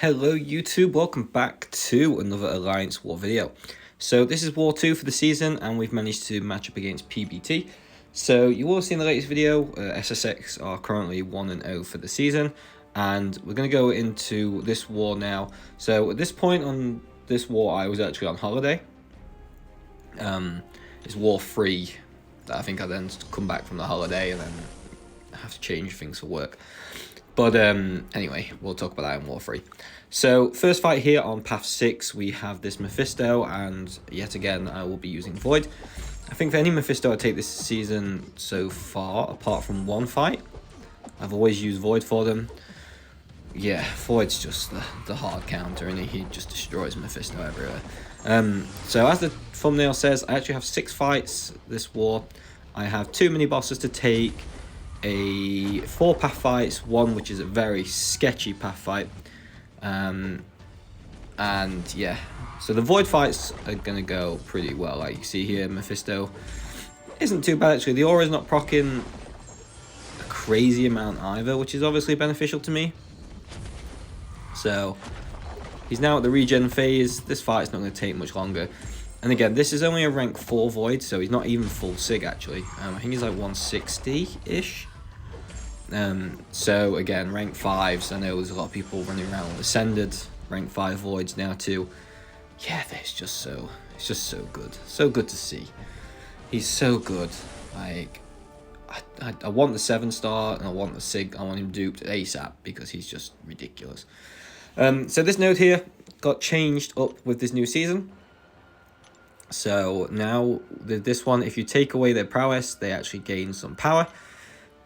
Hello YouTube, welcome back to another Alliance War video. So this is War 2 for the season and we've managed to match up against PBT. So you will have seen the latest video, SSX are currently 1-0 for the season and we're going to go into this war now. So at this point on this war I was actually on holiday. It's War 3 that I think I then come back from the holiday and then have to change things for work. But anyway, we'll talk about that in War 3. So, first fight here on Path 6, we have this Mephisto, and yet again, I will be using Void. I think for any Mephisto I take this season so far, apart from one fight, I've always used Void for them. Yeah, Void's just the hard counter, and he just destroys Mephisto everywhere. So, as the thumbnail says, I actually have 6 fights this war. I have 2 mini-bosses to take, 4 path fights, one which is a very sketchy path fight, and yeah, so the void fights are gonna go pretty well. Like you see here, Mephisto isn't too bad actually. The aura is not proccing a crazy amount either, which is obviously beneficial to me. So he's now at the regen phase. This fight's not going to take much longer. And again, this is only a rank 4 void, so he's not even full sig actually. I think he's like 160-ish. So again, rank 5s, I know there's a lot of people running around with Ascended, rank 5 voids now too. Yeah, it's just so good. So good to see. He's so good. Like, I want the 7-star and I want the sig, I want him duped ASAP because he's just ridiculous. So this node here got changed up with this new season. So now this one, if you take away their prowess, they actually gain some power.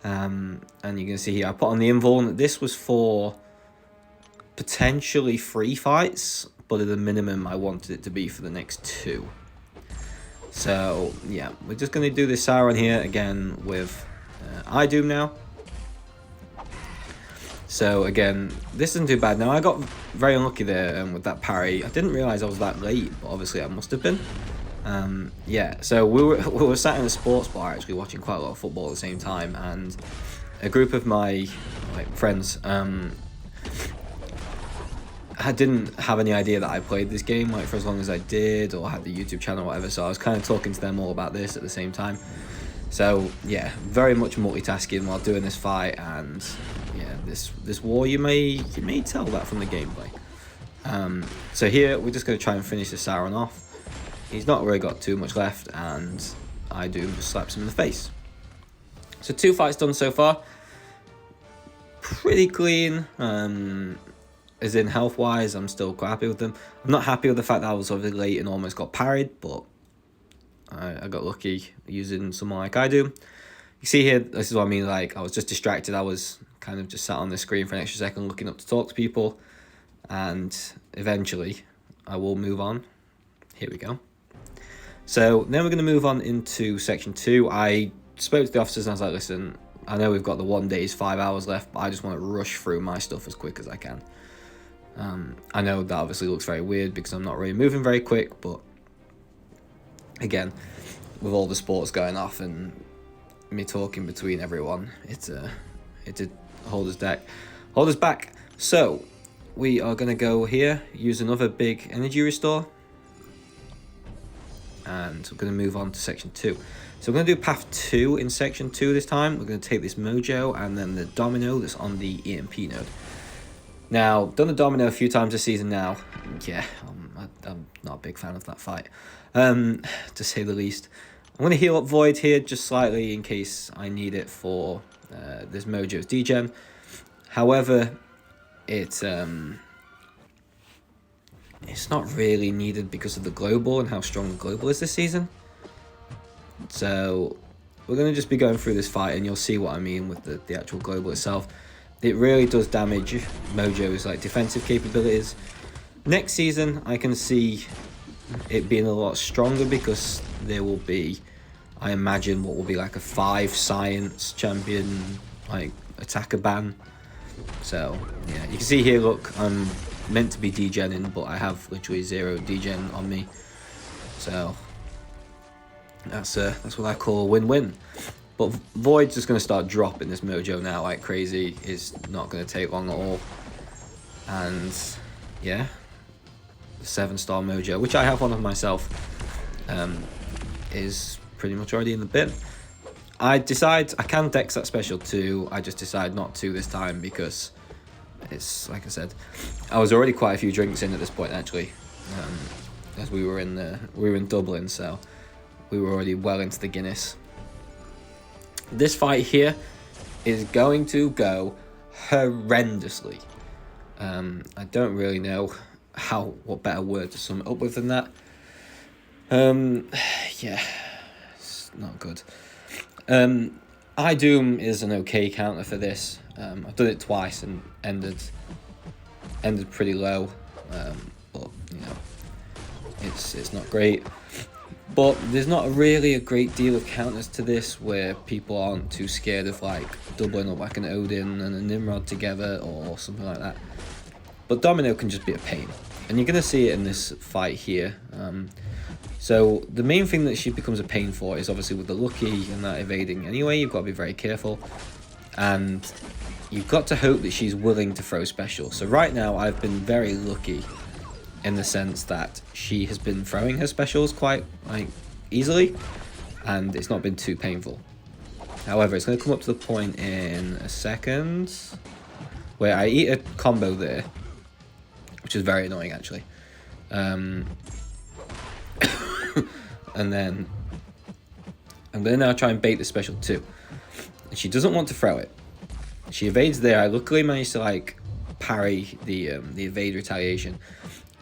And you can see here, I put on the invuln. This was for potentially 3 fights, but at the minimum, I wanted it to be for the next 2. So yeah, we're just going to do this Sauron here again with iDoom now. So again, this isn't too bad. Now I got very unlucky there with that parry. I didn't realize I was that late, but obviously I must have been. Yeah, so we were sat in a sports bar actually watching quite a lot of football at the same time, and a group of my friends I didn't have any idea that I played this game for as long as I did, or had the YouTube channel or whatever, so I was kind of talking to them all about this at the same time. So yeah, very much multitasking while doing this fight, and yeah, this war you may tell that from the gameplay. So here we're just going to try and finish the Sauron off. He's not really got too much left, and iDoom just slaps him in the face. So 2 fights done so far. Pretty clean, as in health wise, I'm still quite happy with them. I'm not happy with the fact that I was obviously late and almost got parried, but I got lucky using someone like iDoom. You see here, this is what I mean, like I was just distracted. I was kind of just sat on the screen for an extra second looking up to talk to people, and eventually I will move on. Here we go. So then we're going to move on into section 2. I spoke to the officers and I was like, listen, I know we've got the 1 day's 5 hours left, but I just want to rush through my stuff as quick as I can. I know that obviously looks very weird because I'm not really moving very quick, but again, with all the sports going off and me talking between everyone, it did hold us back. So we are going to go here, use another big energy restore, and we're going to move on to section 2. So we're going to do path 2 in section 2 this time. We're going to take this Mojo and then the Domino that's on the EMP node. Now, done the Domino a few times this season now. Yeah, I'm not a big fan of that fight, to say the least. I'm going to heal up Void here just slightly in case I need it for this Mojo's degen. However, it's not really needed because of the global and how strong the global is this season. So we're going to just be going through this fight and you'll see what I mean with the actual global itself. It really does damage Mojo's defensive capabilities. Next season I can see it being a lot stronger because there will be, I imagine, what will be like a 5 science champion attacker ban. So yeah, you can see here, look, I'm meant to be degenning, but I have literally 0 degen on me. So that's what I call a win-win. But Void's just going to start dropping this Mojo now like crazy. It's not going to take long at all. And yeah, 7-star mojo, which I have one of myself, is pretty much already in the bin. I can dex that special too. I just decide not to this time because it's, like I said, I was already quite a few drinks in at this point actually, as we were in Dublin, so we were already well into the Guinness. This fight here is going to go horrendously. I don't really know what better word to sum it up with than that. Yeah, it's not good. iDoom is an okay counter for this. I've done it twice and ended pretty low, but you know, it's not great. But there's not really a great deal of counters to this where people aren't too scared of like doubling up like an Odin and a Nimrod together or something like that. But Domino can just be a pain, and you're gonna see it in this fight here. So the main thing that she becomes a pain for is obviously with the Lucky and that evading anyway. You've got to be very careful, and you've got to hope that she's willing to throw special. So right now I've been very lucky in the sense that she has been throwing her specials quite like easily, and it's not been too painful. However, it's going to come up to the point in a second where I eat a combo there, which is very annoying actually. And then I'm going to now try and bait the special too. And she doesn't want to throw it. She evades there. I luckily managed to like parry the evade retaliation,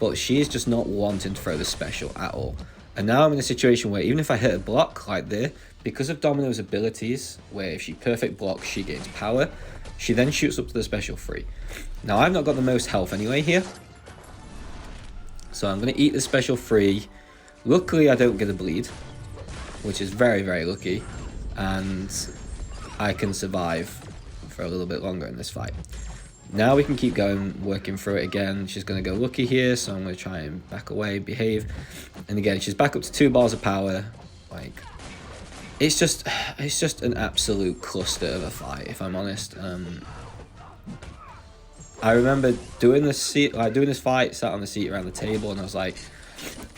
but she is just not wanting to throw the special at all. And now I'm in a situation where even if I hit a block like there, because of Domino's abilities, where if she perfect blocks, she gains power, she then shoots up to the special free. Now I've not got the most health anyway here, so I'm going to eat the special free. Luckily I don't get a bleed, which is very, very lucky, and I can survive for a little bit longer in this fight. Now we can keep going, working through it again. She's going to go Lucky here, so I'm going to try and back away, behave. And again, she's back up to 2 bars of power. Like, it's just an absolute cluster of a fight, if I'm honest. I remember doing this fight, sat on the seat around the table, and I was like,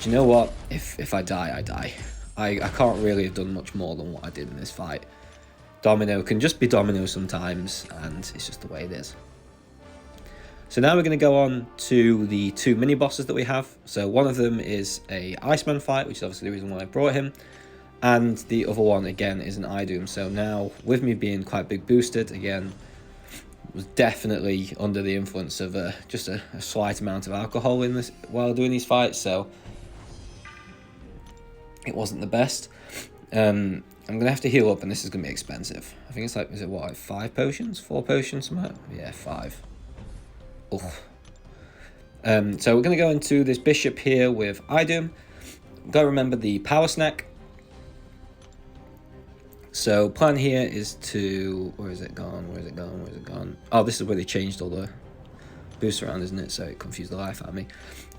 do you know what? If I die, I die. I can't really have done much more than what I did in this fight. Domino can just be Domino sometimes, and it's just the way it is. So now we're going to go on to the 2 mini bosses that we have. So one of them is a Iceman fight, which is obviously the reason why I brought him, and the other one again is an iDoom. So now with me being quite big boosted again, was definitely under the influence of just a slight amount of alcohol in this while doing these fights, so it wasn't the best. I'm gonna have to heal up, and this is gonna be expensive. I think it's like, is it what, like 5 potions, 4 potions, something? Yeah, 5. Oh. So we're gonna go into this bishop here with iDoom. Gotta remember the power snack. So plan here is to, where is it gone? Oh, this is where they changed all the boosts around, isn't it? So it confused the life out of me.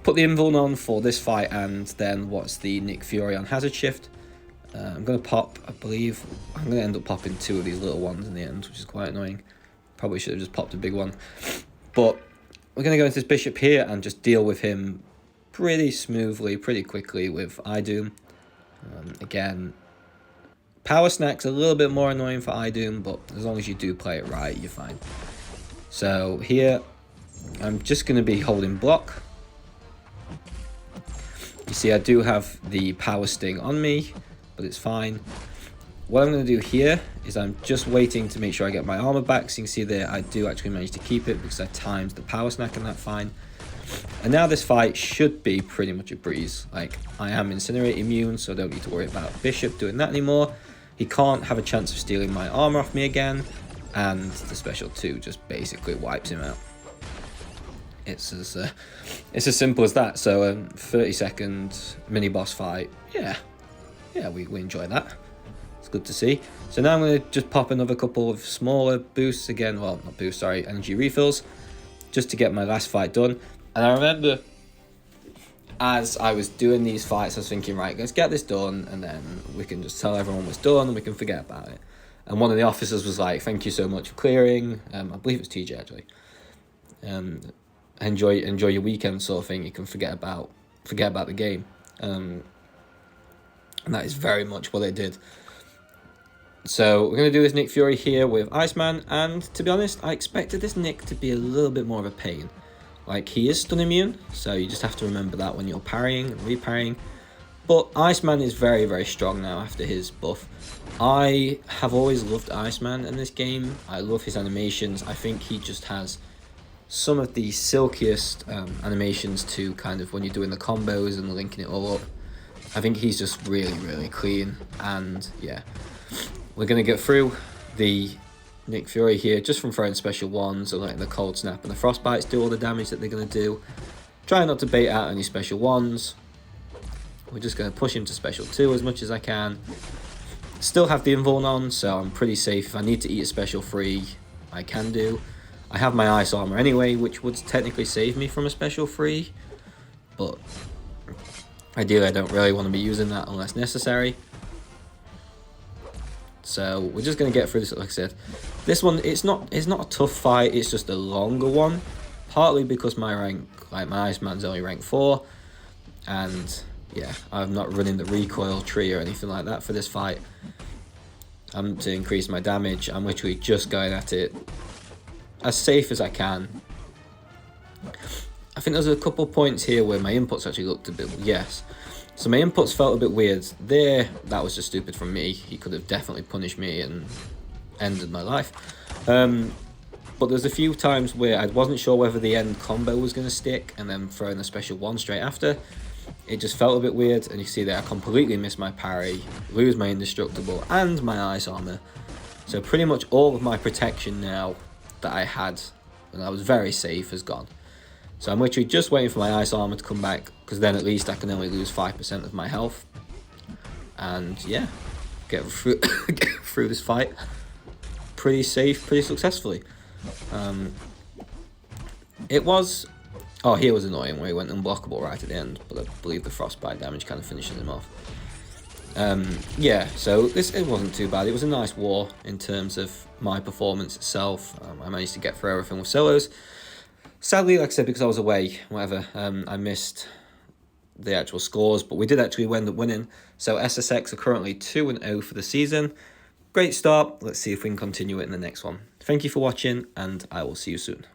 Put the invuln on for this fight, and then what's the Nick Fury on hazard shift. I'm going to pop, I believe, I'm going to end up popping 2 of these little ones in the end, which is quite annoying. Probably should have just popped a big one. But we're going to go into this bishop here and just deal with him pretty smoothly, pretty quickly with iDoom. Again, power snack's a little bit more annoying for iDoom, but as long as you do play it right, you're fine. So here, I'm just going to be holding block. You see, I do have the power sting on me, but it's fine. What I'm going to do here is I'm just waiting to make sure I get my armor back. So you can see there, I do actually manage to keep it because I timed the power snack and that fine. And now this fight should be pretty much a breeze. Like, I am incinerate immune, so I don't need to worry about Bishop doing that anymore. He can't have a chance of stealing my armor off me again, and the special 2 just basically wipes him out. It's as simple as that. So 30-second mini boss fight. Yeah, we enjoy that. It's good to see. So now I'm going to just pop another couple of smaller boosts again. Well, not boosts, sorry, energy refills, just to get my last fight done. And I remember as I was doing these fights, I was thinking, right, let's get this done, and then we can just tell everyone what's done and we can forget about it. And one of the officers was like, thank you so much for clearing. I believe it was TJ actually. enjoy your weekend sort of thing. You can forget about the game, and that is very much what I did. So we're going to do this Nick Fury here with Iceman, and to be honest, I expected this Nick to be a little bit more of a pain. Like, he is stun immune, so you just have to remember that when you're parrying and reparrying. But Iceman is very, very strong now after his buff. I have always loved Iceman in this game. I love his animations. I think he just has some of the silkiest animations to kind of when you're doing the combos and linking it all up. I think he's just really, really clean, and yeah. We're going to get through the Nick Fury here just from throwing special ones and letting the Cold Snap and the Frostbites do all the damage that they're going to do. Try not to bait out any special ones. We're just going to push him to special 2 as much as I can. Still have the Invuln on, so I'm pretty safe. If I need to eat a special 3, I can do. I have my Ice Armor anyway, which would technically save me from a special 3. But ideally, I don't really want to be using that unless necessary. So we're just going to get through this. Like I said, this one, it's not a tough fight, it's just a longer one. Partly because my rank, like my Iceman's only rank 4. And yeah, I'm not running the recoil tree or anything like that for this fight. To increase my damage, I'm literally just going at it as safe as I can. I think there's a couple points here where my inputs actually looked a bit, yes. So my inputs felt a bit weird. There, that was just stupid from me. He could have definitely punished me and ended my life. But there's a few times where I wasn't sure whether the end combo was going to stick and then throwing a special 1 straight after. It just felt a bit weird, and you see that I completely miss my parry, lose my indestructible and my Ice Armor. So pretty much all of my protection now that I had when I was very safe is gone. So I'm literally just waiting for my Ice Armor to come back, because then at least I can only lose 5% of my health. And yeah, get through this fight pretty safe, pretty successfully. It was... Oh, here was annoying where he went unblockable right at the end, but I believe the Frostbite damage kind of finishes him off. Yeah, so it wasn't too bad. It was a nice war in terms of my performance itself. I managed to get through everything with solos. Sadly, like I said, because I was away, whatever, I missed the actual scores, but we did actually end up winning. So SSX are currently 2-0 for the season. Great start. Let's see if we can continue it in the next one. Thank you for watching, and I will see you soon.